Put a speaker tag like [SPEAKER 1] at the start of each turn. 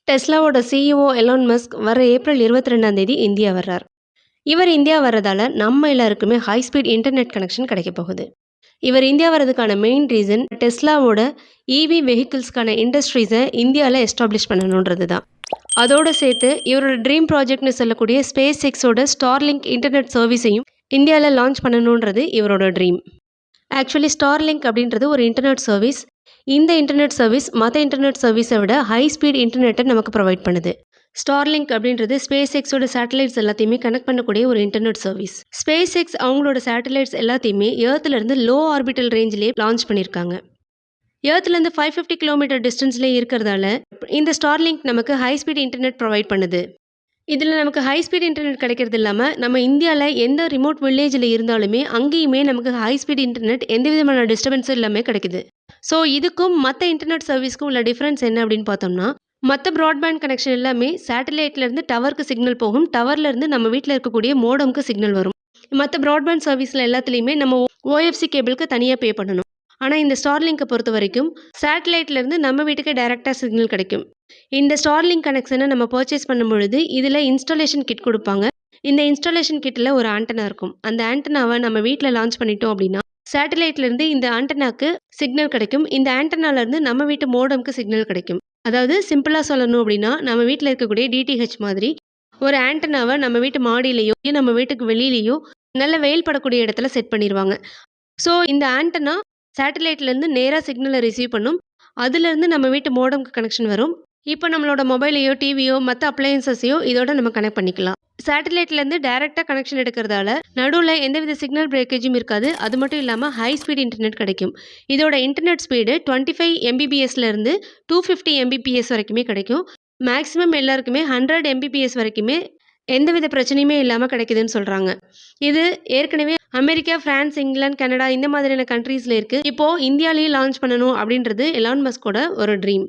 [SPEAKER 1] டெஸ்லாவோட CEO Elon Musk வர April 22ஆம் தேதி India வர்றார். இவர் இந்தியா வர்றதால நம்ம எல்லாருக்குமே ஹை ஸ்பீட் இன்டர்நெட் கனெக்ஷன் கிடைக்க போகுது. இவர் இந்தியா வர்றதுக்கான மெயின் ரீசன் டெஸ்லாவோட இவி வெஹிக்கிள்ஸ்க்கான இண்டஸ்ட்ரீஸை இந்தியாவில் எஸ்டாப்ளிஷ் பண்ணணுன்றது தான். அதோடு சேர்த்து இவரோட ட்ரீம் ப்ராஜெக்ட்னு சொல்லக்கூடிய ஸ்பேஸ் எக்ஸோட ஸ்டார்லிங்க் இன்டர்நெட் சர்வீஸையும் இந்தியாவில் லான்ச் பண்ணணுன்றது இவரோட ட்ரீம். ஆக்சுவலி ஸ்டார்லிங்க் அப்படின்றது ஒரு இன்டர்நெட் சர்வீஸ். இந்த இன்டர்நெட் சர்வீஸ் மற்ற இன்டர்நெட் சர்வீஸை விட ஹை ஸ்பீட் இன்டர்நெட்டை நமக்கு ப்ரொவைட் பண்ணுது. ஸ்டார்லிங்க் அப்படின்றது ஸ்பேஸ் எக்ஸோட சேட்டலைட்ஸ் எல்லாத்தையுமே கனெக்ட் பண்ணக்கூடிய ஒரு இன்டர்நெட் சர்வீஸ். ஸ்பேஸ் எக்ஸ் அவங்களோட சேட்டலைட்ஸ் எல்லாத்தையுமே ஏர்த்லேருந்து லோ ஆர்பிட்டல் ரேஞ்சிலே லான்ச் பண்ணியிருக்காங்க. ஏர்த்லேருந்து 550 கிலோமீட்டர் டிஸ்டன்ஸ்லேயே இருக்கிறதால இந்த ஸ்டார்லிங்க் நமக்கு ஹை ஸ்பீட் இன்டர்நெட் ப்ரொவைட் பண்ணுது. இதில் நமக்கு ஹை ஸ்பீட் இன்டர்நெட் கிடைக்கிறது இல்லாமல் நம்ம இந்தியாவில் எந்த ரிமோட் வில்லேஜில் இருந்தாலுமே அங்கேயுமே நமக்கு ஹை ஸ்பீட் இன்டர்நெட் எந்த விதமான டிஸ்டர்பன்ஸும் இல்லாமல் கிடைக்குது. ஸோ இதுக்கும் மற்ற இன்டர்நெட் சர்வீஸ்க்கும் உள்ள டிஃப்ரென்ஸ் என்ன அப்படின்னு பார்த்தோம்னா, மற்ற ப்ராட்பேண்ட் கனெக்ஷன் எல்லாமே சேட்டலைட்லேருந்து டவருக்கு சிக்னல் போகும், டவர்லேருந்து நம்ம வீட்டில் இருக்கக்கூடிய மோடம்க்கு சிக்னல் வரும். மற்ற ப்ராட்பேண்ட் சர்வீஸில் எல்லாத்துலேயுமே நம்ம ஓஎஃப்சி கேபிளுக்கு தனியாக பே பண்ணணும். ஆனால் இந்த ஸ்டார்லிங்கை பொறுத்த வரைக்கும் சேட்டலைட்லேருந்து நம்ம வீட்டுக்கு டைரெக்டாக சிக்னல் கிடைக்கும். இந்த ஸ்டார்லிங்க் கனெக்ஷனை நம்ம பர்ச்சேஸ் பண்ணும் பொழுது இதில் இன்ஸ்டாலேஷன் கிட் கொடுப்பாங்க. இந்த இன்ஸ்டாலேஷன் கிட்டில் ஒரு ஆண்டனா இருக்கும். அந்த ஆண்டனாவை நம்ம வீட்டில் லான்ச் பண்ணிட்டோம் அப்படின்னா சேட்டலைட்லேருந்து இந்த ஆண்டனாக்கு சிக்னல் கிடைக்கும். இந்த ஆண்டனாலேருந்து நம்ம வீட்டு மோடம்க்கு சிக்னல் கிடைக்கும். அதாவது சிம்பிளாக சொல்லணும் அப்படின்னா நம்ம வீட்டில் இருக்கக்கூடிய டிடிஹெச் மாதிரி ஒரு ஆண்டனாவை நம்ம வீட்டு மாடியிலையோ நம்ம வீட்டுக்கு வெளியிலையோ நல்ல வெயில் படக்கூடிய இடத்துல செட் பண்ணிடுவாங்க. ஸோ இந்த ஆண்டனா சேட்டலைட்லேருந்து நேராக சிக்னலை ரிசீவ் பண்ணும். அதுலேருந்து நம்ம வீட்டு மோடம்க்கு கனெக்ஷன் வரும். இப்போ நம்மளோட மொபைலையோ டிவியோ மற்ற அப்ளையன்சஸையோ இதோட நம்ம கனெக்ட் பண்ணிக்கலாம். சேட்டலைட்லேருந்து டைரெக்டாக கனெக்ஷன் எடுக்கிறதால நடுவில் எந்தவித சிக்னல் பிரேக்கேஜும் இருக்காது. அது மட்டும் இல்லாமல் ஹை ஸ்பீட் இன்டர்நெட் கிடைக்கும். இதோட இன்டர்நெட் ஸ்பீடு 25 mbpsலேருந்து 250 mbps வரைக்குமே கிடைக்கும். மேக்ஸிமம் எல்லாருக்குமே 100 mbps வரைக்குமே எந்தவித பிரச்சனையுமே இல்லாமல் கிடைக்குதுன்னு சொல்கிறாங்க. இது ஏற்கனவே அமெரிக்கா, பிரான்ஸ், இங்கிலாந்து, கனடா இந்த மாதிரியான கண்ட்ரீஸில் இருக்குது. இப்போது இந்தியாவிலேயே லான்ச் பண்ணணும் அப்படின்றது எலான் மஸ்கோட ஒரு ட்ரீம்.